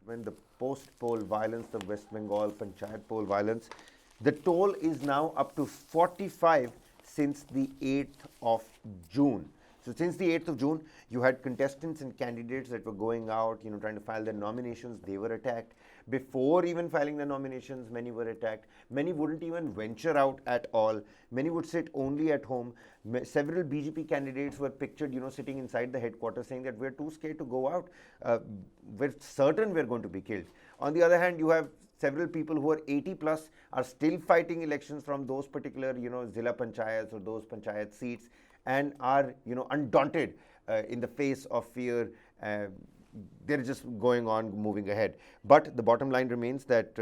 when the post-poll violence, the West Bengal Panchayat poll violence, the toll is now up to 45 since the 8th of June. So since the 8th of June, you had contestants and candidates that were going out, trying to file their nominations. They were attacked. Before even filing their nominations, many were attacked. Many wouldn't even venture out at all. Many would sit only at home. Several BJP candidates were pictured, sitting inside the headquarters saying that we're too scared to go out. We're certain we're going to be killed. On the other hand, you have several people who are 80 plus are still fighting elections from those particular, Zilla Panchayats or those Panchayat seats, and are, undaunted in the face of fear. They're just going on, moving ahead. But the bottom line remains that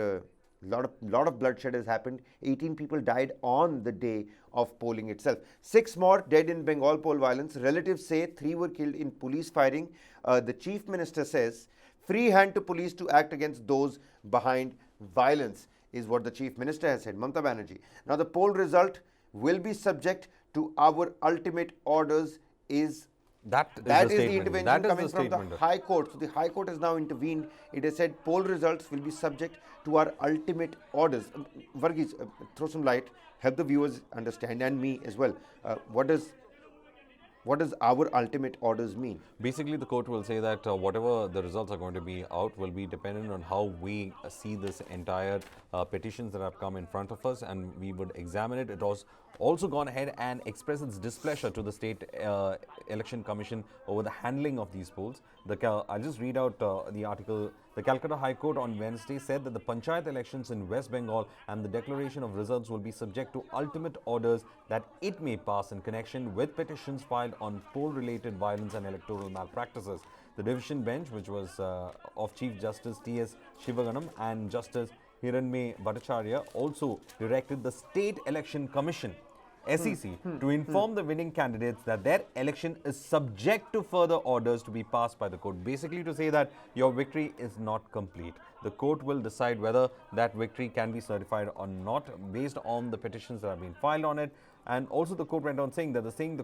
lot of bloodshed has happened. 18 people died on the day of polling itself. 6 more dead in Bengal poll violence. Relatives say 3 were killed in police firing. The chief minister says, free hand to police to act against those behind violence, is what the chief minister has said, Mamata Bannerjee. Now the poll result will be subject to our ultimate orders. That is the intervention coming from the High Court. So the High Court has now intervened. It has said poll results will be subject to our ultimate orders. Varghese, throw some light, help the viewers understand, and me as well. What does our ultimate orders mean? Basically, the court will say that whatever the results are going to be out will be dependent on how we see this entire petitions that have come in front of us, and we would examine it. It was also gone ahead and expressed its displeasure to the State Election Commission over the handling of these polls. I'll just read out the article. The Calcutta High Court on Wednesday said that the Panchayat elections in West Bengal and the declaration of results will be subject to ultimate orders that it may pass in connection with petitions filed on poll-related violence and electoral malpractices. The division bench, which was of Chief Justice T.S. Shivaganam and Justice Hiranmay Bhattacharya, also directed the State Election Commission SEC to inform the winning candidates that their election is subject to further orders to be passed by the court. Basically to say that your victory is not complete. The court will decide whether that victory can be certified or not based on the petitions that have been filed on it. And also the court went on saying that the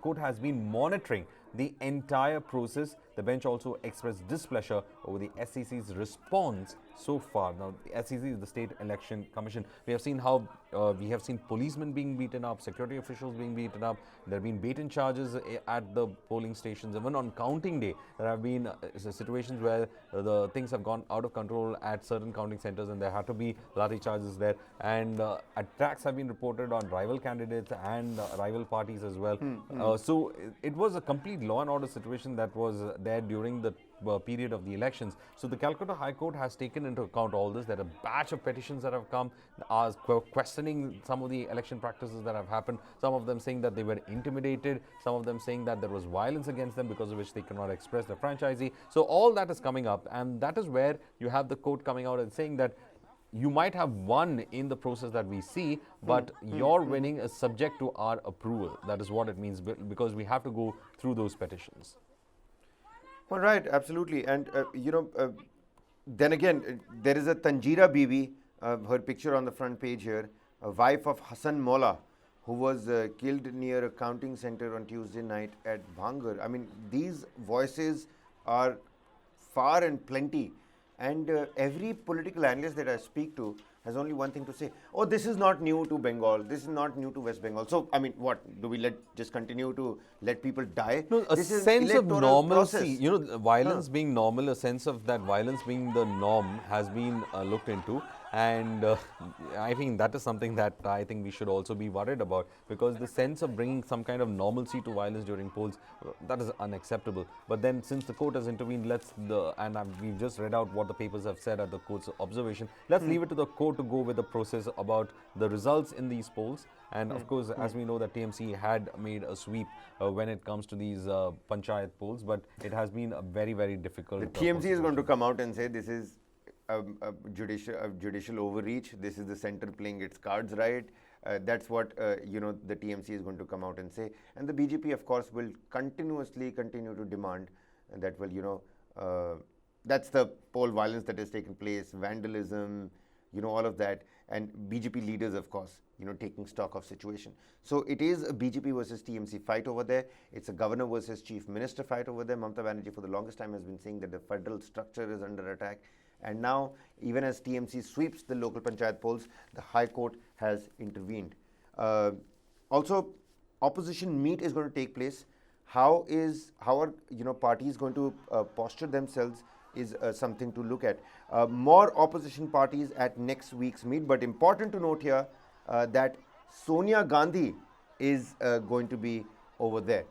court has been monitoring the entire process. The bench also expressed displeasure over the SEC's response so far. Now, the SEC is the State Election Commission. We have seen how policemen being beaten up, security officials being beaten up. There have been beaten charges at the polling stations. Even on counting day, there have been situations where the things have gone out of control at certain counting centers, and there had to be lathi charges there. And attacks have been reported on rival candidates and rival parties as well. So it was a complete law and order situation that was there during the period of the elections. So the Calcutta High Court has taken into account all this. There are a batch of petitions that have come questioning some of the election practices that have happened. Some of them saying that they were intimidated. Some of them saying that there was violence against them because of which they cannot express their franchisee. So all that is coming up, and that is where you have the court coming out and saying that you might have won in the process that we see, but your winning is subject to our approval. That is what it means, because we have to go through those petitions. Well, right, absolutely. And, then again, there is a Tanjira Bibi, her picture on the front page here, a wife of Hassan Molla, who was killed near a counting center on Tuesday night at Bhangar. I mean, these voices are far and plenty. And every political analyst that I speak to has only one thing to say: oh, this is not new to Bengal, this is not new to West Bengal. So, I mean, what, do we just continue to let people die? No, this sense of normalcy, violence being normal, a sense of that violence being the norm has been looked into. And I think that is something that I think we should also be worried about, because the sense of bringing some kind of normalcy to violence during polls, that is unacceptable. But then, since the court has intervened, we've just read out what the papers have said at the court's observation. Let's leave it to the court to go with the process about the results in these polls. And of course, as we know, that TMC had made a sweep when it comes to these Panchayat polls, but it has been a very, very difficult. The TMC is going to come out and say this is a judicial overreach. This is the center playing its cards right. That's what the TMC is going to come out and say. And the BJP, of course, will continue to demand that, that's the poll violence that has taken place, vandalism, all of that. and BJP leaders, of course, taking stock of situation. So it is a BJP versus TMC fight over there. It's a governor versus chief minister fight over there. Mamata Bannerjee for the longest time has been saying that the federal structure is under attack. And now, even as TMC sweeps the local panchayat polls, the High Court has intervened. Also, opposition meet is going to take place. How are parties going to posture themselves is something to look at. More opposition parties at next week's meet, but important to note here that Sonia Gandhi is going to be over there.